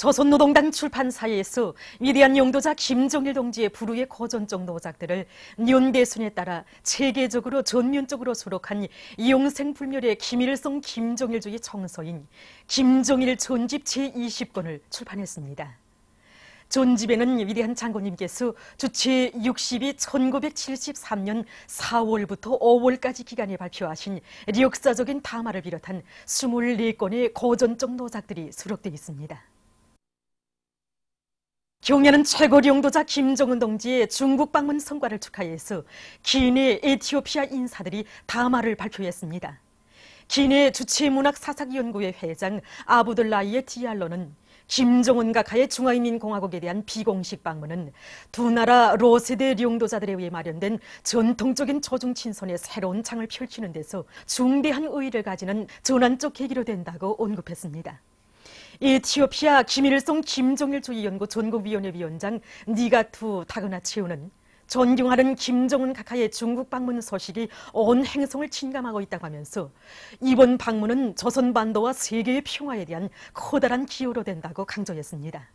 조선노동당 출판사에서 위대한 용도자 김정일 동지의 불후의 고전적 노작들을 연대순에 따라 체계적으로 전면적으로 수록한 영생불멸의 김일성 김정일주의 정서인 김정일 전집 제20권을 출판했습니다. 전집에는 위대한 장군님께서 주체 60이 1973년 4월부터 5월까지 기간에 발표하신 역사적인 담화를 비롯한 24건의 고전적 노작들이 수록되어 있습니다. 경야는 최고 용도자 김정은 동지의 중국 방문 성과를 축하해서 기내 에티오피아 인사들이 담화를 발표했습니다. 기내 주체문학사사연구회 회장 아부들라이의 디알로는 김정은 각하의 중화인민공화국에 대한 비공식 방문은 두 나라 로세대 용도자들에 의해 마련된 전통적인 조중친선의 새로운 장을 펼치는 데서 중대한 의의를 가지는 전환적 계기로 된다고 언급했습니다. 에티오피아 김일성 김정일주의연구 전국위원회 위원장 니가투 타그나치우는 존경하는 김정은 각하의 중국 방문 소식이 온 행성을 침감하고 있다고 하면서 이번 방문은 조선반도와 세계의 평화에 대한 커다란 기여로 된다고 강조했습니다.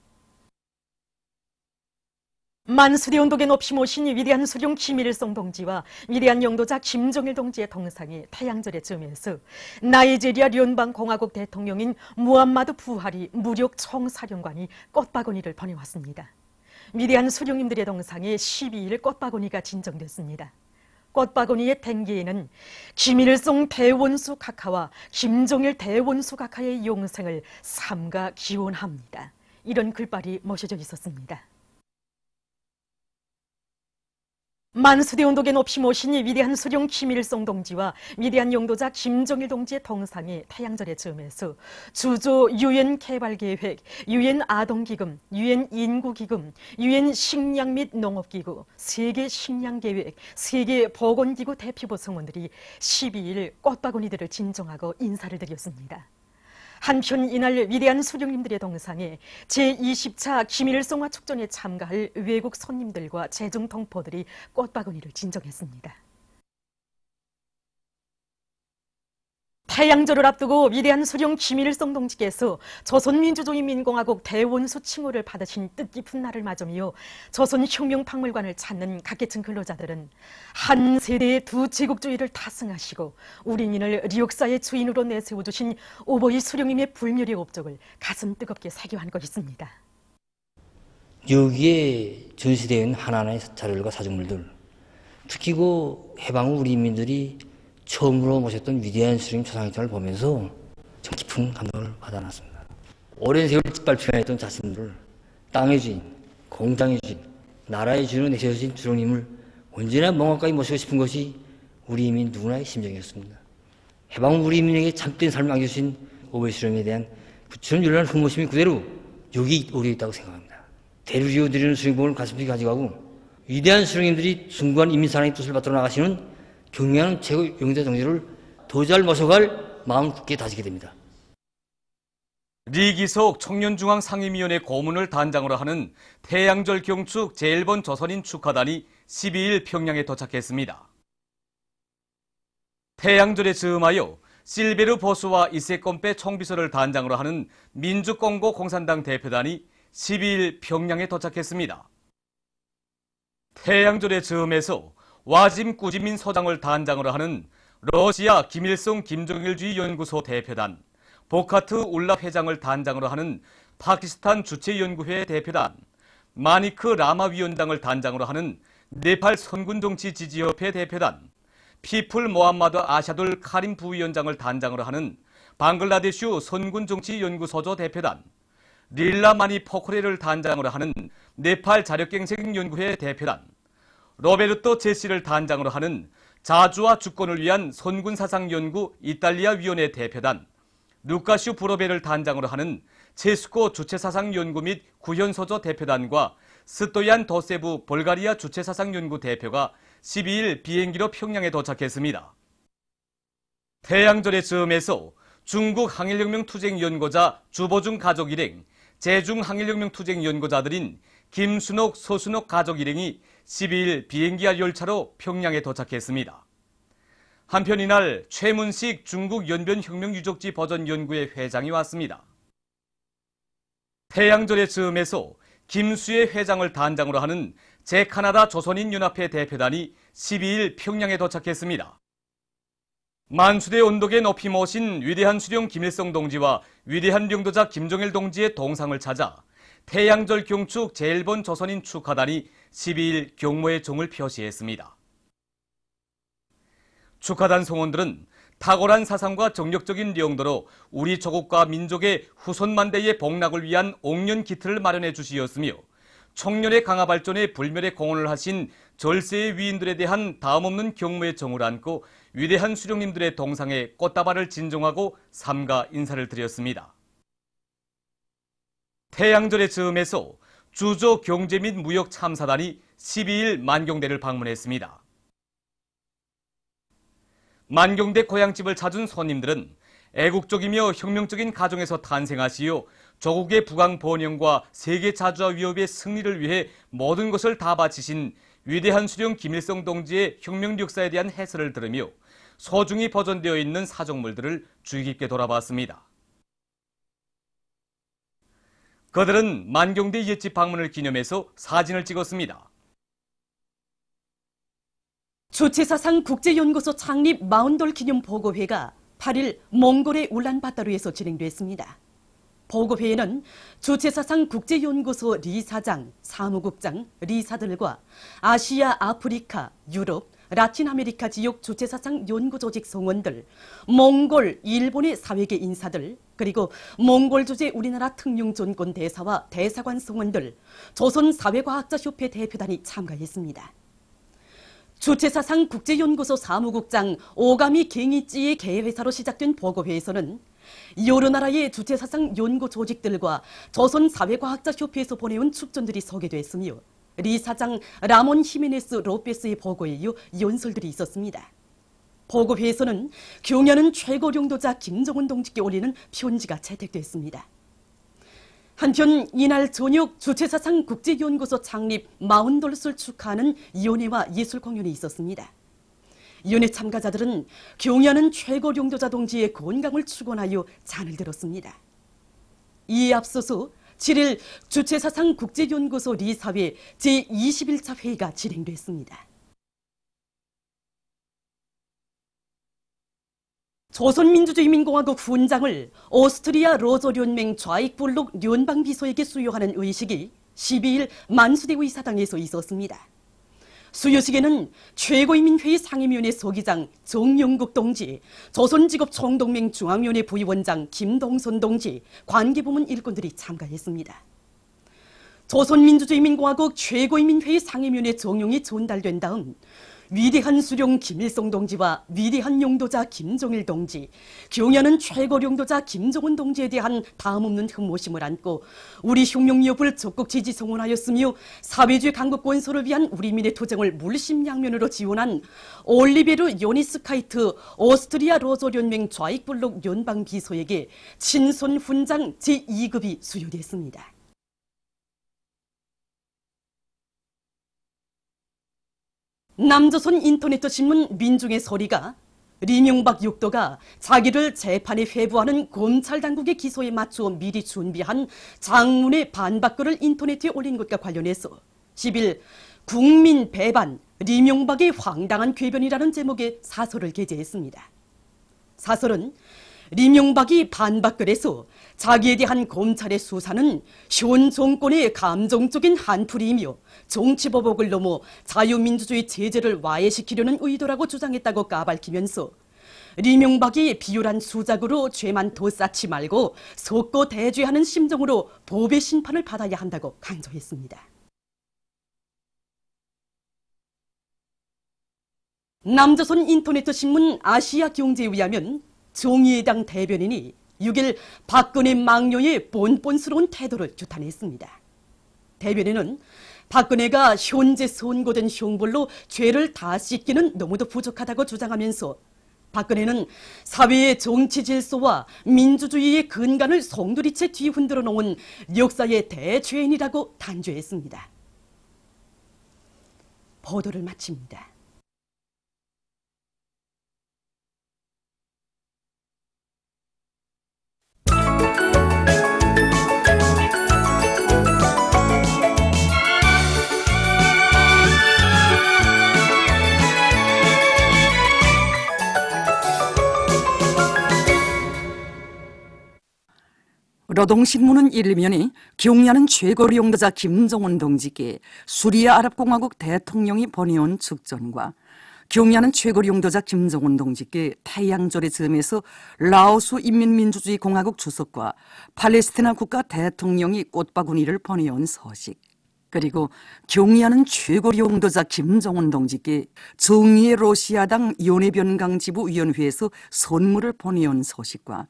만수대 언덕에 높이 모신 위대한 수령 김일성 동지와 위대한 용도자 김정일 동지의 동상이 태양절에 즈음해서 나이지리아聯邦공화국 대통령인 무함마드 부하리 무력 총사령관이 꽃바구니를 보내왔습니다. 위대한 수령님들의 동상에 12일 꽃바구니가 진정됐습니다. 꽃바구니의 댕기에는 김일성 대원수 각하와 김정일 대원수 각하의 영생을 삼가 기원합니다. 이런 글발이 모셔져 있었습니다. 만수대 언덕에 높이 모신 위대한 수령 김일성 동지와 위대한 용도자 김정일 동지의 동상이 태양절에 즈음해서 주조 유엔 개발계획, 유엔 아동기금, 유엔 인구기금, 유엔 식량 및 농업기구, 세계 식량계획, 세계 보건기구 대표부 성원들이 12일 꽃바구니들을 진정하고 인사를 드렸습니다. 한편 이날 위대한 수령님들의 동상에 제20차 김일성화 축전에 참가할 외국 손님들과 재중 동포들이 꽃바구니를 진정했습니다. 태양절을 앞두고 위대한 수령 김일성 동지께서 조선민주주의인민공화국 대원수 칭호를 받으신 뜻깊은 날을 맞으며 조선혁명박물관을 찾는 각계층 근로자들은 한 세대의 두 제국주의를 타승하시고 우리민을 역사의 주인으로 내세워주신 오보이 수령님의 불멸의 업적을 가슴 뜨겁게 새겨안고 있습니다. 여기에 전시되어 있는 하나하나의 자료들과 사정물들, 특히 그 해방 후 우리 인민들이 처음으로 모셨던 위대한 수령 초상일장을 보면서 참 깊은 감동을 받아놨습니다. 오랜 세월 짓밟혀야했던 자신들을 땅의 주인, 공장의 주인, 나라의 주인으로 내세워진 주령님을 언제나 멍 가까이 모시고 싶은 것이 우리 인민 누구나의 심정이었습니다. 해방 후 우리 인민에게 참된 삶을 안겨주신 오보이 수령에 대한 부처는 열렬한 흠모심이 그대로 여기 오려 있다고 생각합니다. 대를 이어드리는 수령복을 가슴속에 가져가고 위대한 수령님들이 숭고한 인민사랑의 뜻을 받들어 나가시는 경애하는 최고 용도자 동지를 더 잘 모셔갈 마음 굳게 다지게 됩니다. 리기석 청년중앙상임위원회 고문을 단장으로 하는 태양절 경축 제1번 조선인 축하단이 12일 평양에 도착했습니다. 태양절에 즈음하여 실베르 보수와 이세건페 총비서를 단장으로 하는 민주공고 공산당 대표단이 12일 평양에 도착했습니다. 태양절에 즈음해서 와짐 꾸지민 소장을 단장으로 하는 러시아 김일성 김정일주의 연구소 대표단, 보카트 울라 회장을 단장으로 하는 파키스탄 주체연구회 대표단, 마니크 라마 위원장을 단장으로 하는 네팔 선군정치 지지협회 대표단, 피플 모함마드 아샤둘 카림 부위원장을 단장으로 하는 방글라데슈 선군정치연구소조 대표단, 릴라마니 포크레를 단장으로 하는 네팔 자력갱생연구회 대표단, 로베르토 제시를 단장으로 하는 자주와 주권을 위한 선군사상연구 이탈리아위원회 대표단, 루카슈 브로베를 단장으로 하는 체스코 주체사상연구 및 구현소조 대표단과 스토얀 도세부 볼가리아 주체사상연구 대표가 12일 비행기로 평양에 도착했습니다. 태양절의 즈음에서 중국 항일혁명 투쟁연구자 주보중 가족일행, 제중 항일혁명 투쟁연구자들인 김순옥, 서순옥 가족일행이 12일 비행기와 열차로 평양에 도착했습니다. 한편 이날 최문식 중국 연변혁명유적지 보전연구회 회장이 왔습니다. 태양절의 즈음에서 김수혜 회장을 단장으로 하는 제카나다 조선인연합회 대표단이 12일 평양에 도착했습니다. 만수대 언덕에 높이 모신 위대한 수령 김일성 동지와 위대한 영도자 김정일 동지의 동상을 찾아 태양절 경축 제1번 조선인 축하단이 12일 경무의 종을 표시했습니다. 축하단 성원들은 탁월한 사상과 정력적인 용도로 우리 조국과 민족의 후손 만대의 복락을 위한 옥년 기틀을 마련해 주시었으며 청년의 강화 발전에 불멸의 공헌을 하신 절세의 위인들에 대한 다음없는 경무의 정을 안고 위대한 수령님들의 동상에 꽃다발을 진정하고 삼가 인사를 드렸습니다. 태양절의 즈음에서 주조 경제 및 무역 참사단이 12일 만경대를 방문했습니다. 만경대 고향집을 찾은 손님들은 애국적이며 혁명적인 가정에서 탄생하시어 조국의 부강 번영과 세계 자주화 위협의 승리를 위해 모든 것을 다 바치신 위대한 수령 김일성 동지의 혁명 역사에 대한 해설을 들으며 소중히 보존되어 있는 사정물들을 주의 깊게 돌아봤습니다. 그들은 만경대 옛집 방문을 기념해서 사진을 찍었습니다. 주체사상 국제연구소 창립 40돌 기념 보고회가 8일 몽골의 울란바토르에서 진행됐습니다. 보고회에는 주체사상 국제연구소 리사장, 사무국장, 리사들과 아시아, 아프리카, 유럽, 라틴 아메리카 지역 주체사상 연구조직 성원들, 몽골, 일본의 사회계 인사들, 그리고 몽골 주재 우리나라 특용존권 대사와 대사관 성원들, 조선사회과학자협회 대표단이 참가했습니다. 주체사상 국제연구소 사무국장 오가미 갱이찌의 개회사로 시작된 보고회에서는 여러 나라의 주체사상 연구 조직들과 조선사회과학자협회에서 보내온 축전들이 소개됐으며 리사장 라몬 히메네스 로페스의 보고에 이어 연설들이 있었습니다. 보고회에서는 경야는 최고領도자 김정은 동지께 올리는 편지가 채택됐습니다. 한편 이날 저녁 주체사상 국제연구소 창립 40돌을 축하하는 연회와 예술 공연이 있었습니다. 연회 참가자들은 경야는 최고領도자 동지의 건강을 축원하여 잔을 들었습니다. 이에 앞서서 7일 주체사상 국제연구소 리사회 제21차 회의가 진행됐습니다. 조선민주주의민공화국 훈장을 오스트리아 로저련맹 좌익블록 연방비서에게 수여하는 의식이 12일 만수대 의사당에서 있었습니다. 수여식에는 최고인민회의 상임위원회 소기장 정영국 동지, 조선직업총동맹 중앙위원회 부위원장 김동선 동지, 관계부문 일꾼들이 참가했습니다. 조선민주주의민공화국 최고인민회의 상임위원회 정용이 전달된 다음 위대한 수령 김일성 동지와 위대한 영도자 김정일 동지, 경야는 최고領도자 김정은 동지에 대한 다음없는 흠모심을 안고 우리 혁명위협을 적극 지지 성원하였으며 사회주의 강국 건설을 위한 우리민의 투쟁을 물심양면으로 지원한 올리베르 요니스카이트 오스트리아 로저련맹 좌익블록 연방비서에게 친손 훈장 제2급이 수여됐습니다. 남조선 인터넷 신문 민중의 소리가 리명박 육도가 자기를 재판에 회부하는 검찰 당국의 기소에 맞추어 미리 준비한 장문의 반박글을 인터넷에 올린 것과 관련해서 10일 국민 배반, 리명박의 황당한 궤변이라는 제목의 사설을 게재했습니다. 사설은 리명박이 반박글에서 자기에 대한 검찰의 수사는 현 정권의 감정적인 한풀이이며 정치보복을 넘어 자유민주주의 제재를 와해시키려는 의도라고 주장했다고 까발키면서 리명박이 비열한 수작으로 죄만 더 쌓지 말고 속고 대죄하는 심정으로 법의 심판을 받아야 한다고 강조했습니다. 남조선 인터넷 신문 아시아 경제에 의하면 정의당 대변인이 6일 박근혜 망녀의 뻔뻔스러운 태도를 규탄했습니다. 대변인은 박근혜가 현재 선고된 형벌로 죄를 다 씻기는 너무도 부족하다고 주장하면서 박근혜는 사회의 정치 질서와 민주주의의 근간을 송두리째 뒤흔들어 놓은 역사의 대죄인이라고 단죄했습니다. 보도를 마칩니다. 노동신문은 일면에 경야는 최고리 용도자 김정은 동지께 수리아 아랍공화국 대통령이 보내온 축전과 경야는 최고리 용도자 김정은 동지께 태양절의 즈음에서 라오스 인민민주주의 공화국 주석과 팔레스티나 국가 대통령이 꽃바구니를 보내온 소식, 그리고 경야는 최고리 용도자 김정은 동지께 정의의 러시아당 연해변강지부위원회에서 선물을 보내온 소식과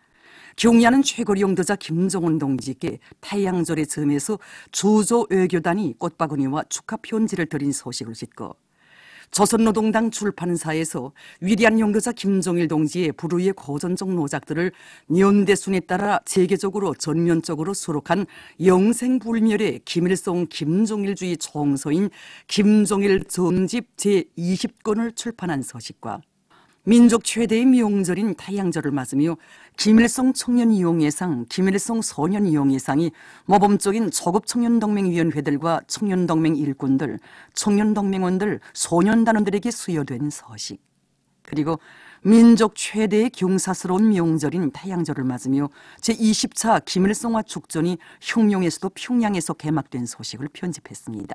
경야는 최고리 용도자 김정은 동지께 태양절의 즈음에서 주조 외교단이 꽃바구니와 축하 편지를 드린 소식을 싣고 조선노동당 출판사에서 위대한 용도자 김정일 동지의 불후의 고전적 노작들을 연대순에 따라 체계적으로 전면적으로 수록한 영생불멸의 김일성 김정일주의 총서인 김정일 전집 제20권을 출판한 소식과 민족 최대의 명절인 태양절을 맞으며 김일성 청년이용예상, 김일성 소년이용예상이 모범적인 조급청년동맹위원회들과 청년동맹 일꾼들, 청년동맹원들, 소년단원들에게 수여된 소식, 그리고 민족 최대의 경사스러운 명절인 태양절을 맞으며 제20차 김일성화 축전이 혁명에서도 평양에서 개막된 소식을 편집했습니다.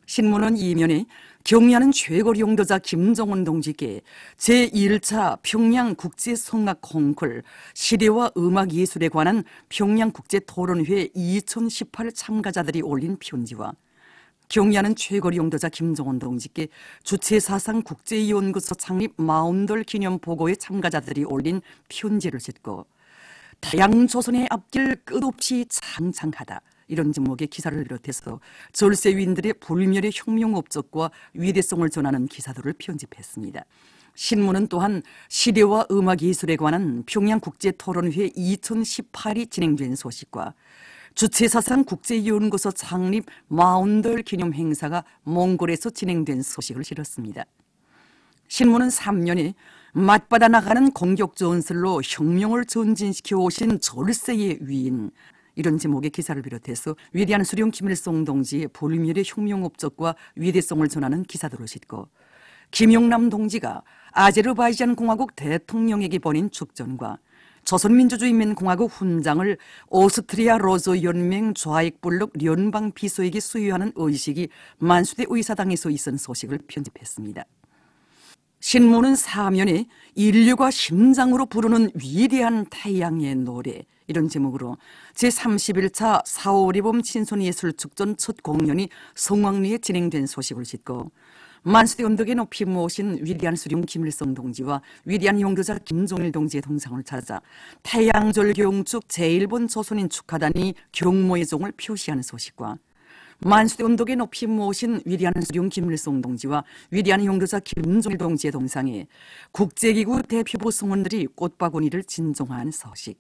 신문은 이면에 경야는 최고리 용도자 김정은 동지께 제1차 평양국제성악 콩쿨 시대와 음악예술에 관한 평양국제토론회 2018 참가자들이 올린 편지와 경야는 최고리 용도자 김정은 동지께 주체사상국제연구소 창립 40돌 기념보고회 참가자들이 올린 편지를 싣고 타양조선의 앞길 끝없이 창창하다, 이런 제목의 기사를 비롯해서 절세위인들의 불멸의 혁명 업적과 위대성을 전하는 기사들을 편집했습니다. 신문은 또한 시대와 음악예술에 관한 평양국제토론회 2018이 진행된 소식과 주체사상 국제연구소 창립 40돌 기념 행사가 몽골에서 진행된 소식을 실었습니다. 신문은 3년에 맞받아 나가는 공격 전술로 혁명을 전진시켜 오신 절세의 위인, 이런 제목의 기사를 비롯해서 위대한 수령 김일성 동지의 불멸의 혁명 업적과 위대성을 전하는 기사들을 싣고 김용남 동지가 아제르바이잔 공화국 대통령에게 보낸 축전과 조선민주주의인민공화국 훈장을 오스트리아 로저 연맹 좌익블록 연방 비서에게 수여하는 의식이 만수대 의사당에서 있은 소식을 편집했습니다. 신문은 사면에 인류가 심장으로 부르는 위대한 태양의 노래, 이런 제목으로 제31차 4.5리봄 친손예술축전 첫 공연이 성황리에 진행된 소식을 싣고 만수대 언덕에 높이 모신 위대한 수령 김일성 동지와 위대한 용도자 김정일 동지의 동상을 찾아 태양절 경축 제1번 조선인 축하단이 경모의 종을 표시하는 소식과 만수대 언덕에 높이 모신 위대한 수령 김일성 동지와 위대한 용도자 김정일 동지의 동상에 국제기구 대표부 성원들이 꽃바구니를 진종한 소식,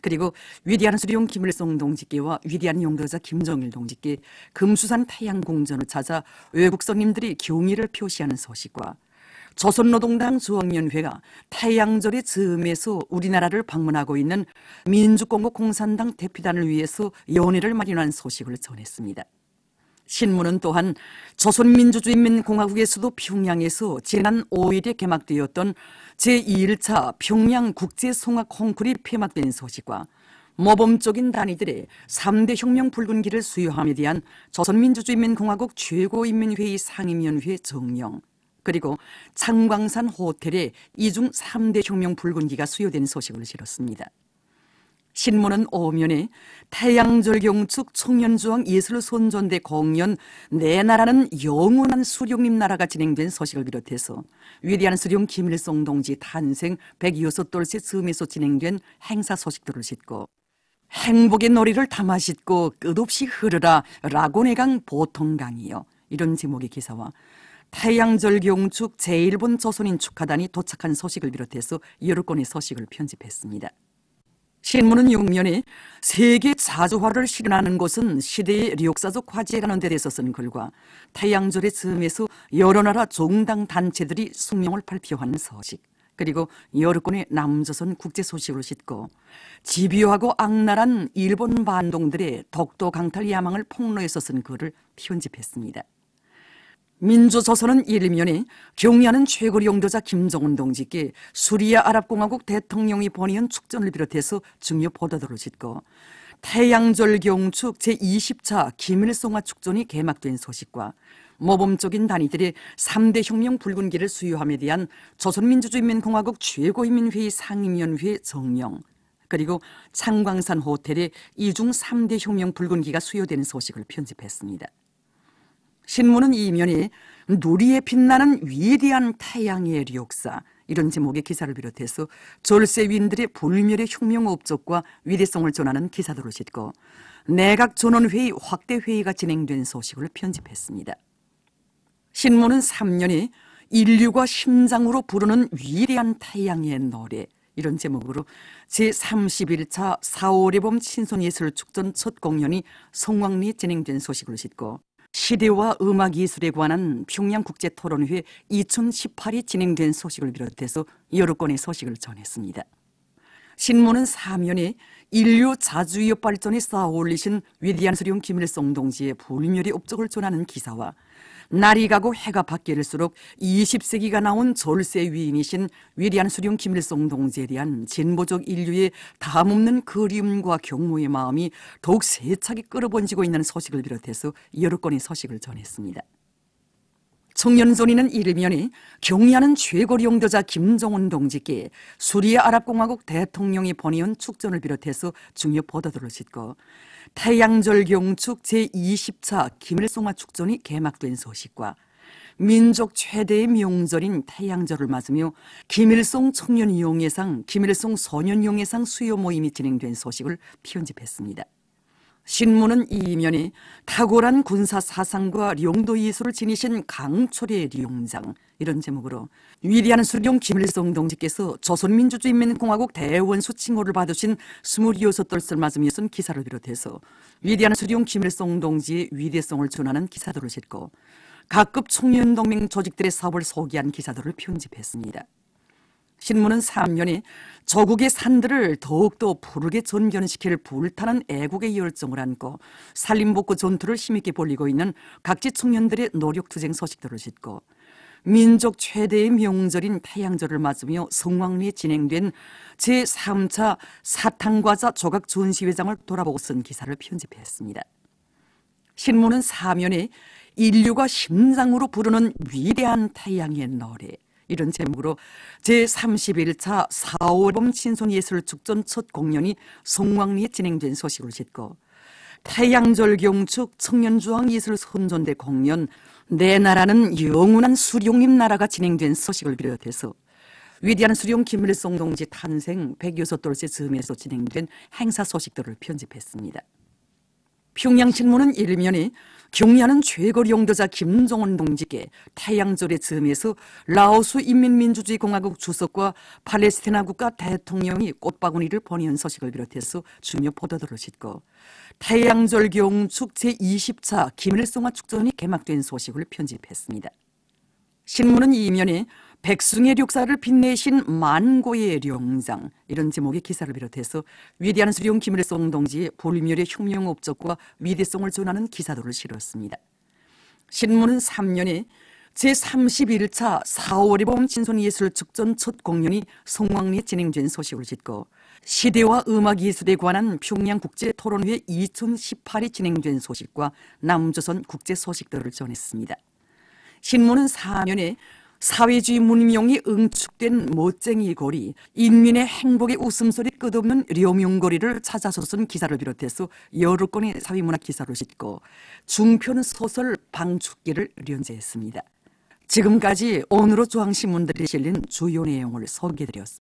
그리고 위대한 수령 김일성 동지께와 위대한 용도자 김정일 동지께 금수산 태양궁전을 찾아 외국 손님들이 경의를 표시하는 소식과 조선노동당 중앙위원회가 태양절의 즈음에서 우리나라를 방문하고 있는 민주공국 공산당 대표단을 위해서 연회를 마련한 소식을 전했습니다. 신문은 또한 조선민주주의인민공화국에서도 평양에서 지난 5일에 개막되었던 제2일차 평양국제송악 콩쿨이 폐막된 소식과 모범적인 단위들의 3대 혁명 붉은기를 수여함에 대한 조선민주주의인민공화국 최고인민회의 상임위원회 정령, 그리고 창광산 호텔에 이중 3대 혁명 붉은기가 수여된 소식을 실었습니다. 신문은 오면에 태양절 경축 청년주왕 예술손전대 공연 내 나라는 영원한 수령님 나라가 진행된 소식을 비롯해서 위대한 수령 김일성 동지 탄생 106돌째 즈음에서 진행된 행사 소식들을 싣고 행복의 놀이를 담아 싣고 끝없이 흐르라 라고네강 보통강이요, 이런 제목의 기사와 태양절 경축 제1번 조선인 축하단이 도착한 소식을 비롯해서 여러 건의 소식을 편집했습니다. 신문은 6면에 세계 자주화를 실현하는 것은 시대의 역사적 과제라는 데에서 쓴 글과 태양절의 즈음에서 여러 나라 종당 단체들이 성명을 발표한 소식, 그리고 여러 건의 남조선 국제 소식으로 싣고 집요하고 악랄한 일본 반동들의 독도 강탈 야망을 폭로해서 쓴 글을 편집했습니다. 민주조선은 일면에 경의하는 최고 영도자 김정은 동지께 수리아 아랍공화국 대통령이 번이한 축전을 비롯해서 중요 보도들을 짓고 태양절 경축 제20차 김일성화 축전이 개막된 소식과 모범적인 단위들의 3대 혁명 붉은기를 수여함에 대한 조선민주주의인민공화국 최고인민회의 상임위원회 정명, 그리고 창광산 호텔에 이중 3대 혁명 붉은기가 수여되는 소식을 편집했습니다. 신문은 이면에 누리에 빛나는 위대한 태양의 역사, 이런 제목의 기사를 비롯해서 졸세위인들의 불멸의 혁명 업적과 위대성을 전하는 기사들을 짓고 내각 전원회의 확대 회의가 진행된 소식을 편집했습니다. 신문은 3년에 인류가 심장으로 부르는 위대한 태양의 노래, 이런 제목으로 제31차 4.5의 봄 신손예술축전 첫 공연이 성황리에 진행된 소식을 짓고 시대와 음악예술에 관한 평양국제토론회 2018이 진행된 소식을 비롯해서 여러 건의 소식을 전했습니다. 신문은 사면에 인류 자주위협 발전에 쌓아올리신 위대한 수령 김일성 동지의 불멸의 업적을 전하는 기사와 날이 가고 해가 바뀔수록 20세기가 나온 졸세 위인이신 위대한 수령 김일성 동지에 대한 진보적 인류의 담없는 그리움과 경모의 마음이 더욱 세차게 끌어번지고 있는 소식을 비롯해서 여러 건의 소식을 전했습니다. 청년존이는 일면에 경의하는 최고 영도자 김정은 동지께 수리아 아랍공화국 대통령이 번이은 축전을 비롯해서 중요 보도들을 짓고 태양절 경축 제20차 김일성화 축전이 개막된 소식과 민족 최대의 명절인 태양절을 맞으며 김일성 청년용예상, 김일성 소년용예상 수요 모임이 진행된 소식을 편집했습니다. 신문은 이면에 탁월한 군사 사상과 영도 예술을 지니신 강철의 룡장, 이런 제목으로 위대한 수령 김일성 동지께서 조선민주주의인민공화국 대원수 칭호를 받으신 26돌을 맞으며 쓴 기사를 비롯해서 위대한 수령 김일성 동지의 위대성을 전하는 기사들을 짓고 각급 청년동맹 조직들의 사업을 소개한 기사들을 편집했습니다. 신문은 3년에 조국의 산들을 더욱더 푸르게 전변시킬 불타는 애국의 열정을 안고 산림복구 전투를 힘있게 벌이고 있는 각지 청년들의 노력투쟁 소식들을 짓고 민족 최대의 명절인 태양절을 맞으며 성황리에 진행된 제3차 사탕과자 조각 전시회장을 돌아보고 쓴 기사를 편집했습니다. 신문은 사면에 인류가 심장으로 부르는 위대한 태양의 노래, 이런 제목으로 제31차 4.5의 봄 신손예술축전 첫 공연이 성황리에 진행된 소식을 짓고 태양절 경축 청년주황예술 선전대 공연 내 나라는 영원한 수령님 나라가 진행된 소식을 비롯해서 위대한 수령 김일성 동지 탄생 106돌째 즈음에서 진행된 행사 소식들을 편집했습니다. 평양신문은 일면에 경의하는 최고 영도자 김정은 동지께 태양절의 즈음에서 라오스 인민민주주의공화국 주석과 팔레스티나 국가 대통령이 꽃바구니를 보내는 소식을 비롯해서 중요 보도들을 짓고 태양절 경축 제20차 김일성화 축전이 개막된 소식을 편집했습니다. 신문은 이면에 백승의 역사를 빛내신 만고의 령장, 이런 제목의 기사를 비롯해서 위대한 수령 김일성 동지의 불멸의 혁명 업적과 위대성을 전하는 기사들을 실었습니다. 신문은 3년에 제31차 4.5의 봄 신손예술축전 첫 공연이 성황리에 진행된 소식을 짓고 시대와 음악예술에 관한 평양국제토론회 2018이 진행된 소식과 남조선 국제 소식들을 전했습니다. 신문은 4년에 사회주의 문명이 응축된 멋쟁이 고리, 인민의 행복의 웃음소리 끝없는 려명거리를 찾아서 쓴 기사를 비롯해서 여러 건의 사회문학 기사를 싣고 중편 소설 방축기를 연재했습니다. 지금까지 오늘의 중앙신문들이 실린 주요 내용을 소개해드렸습니다.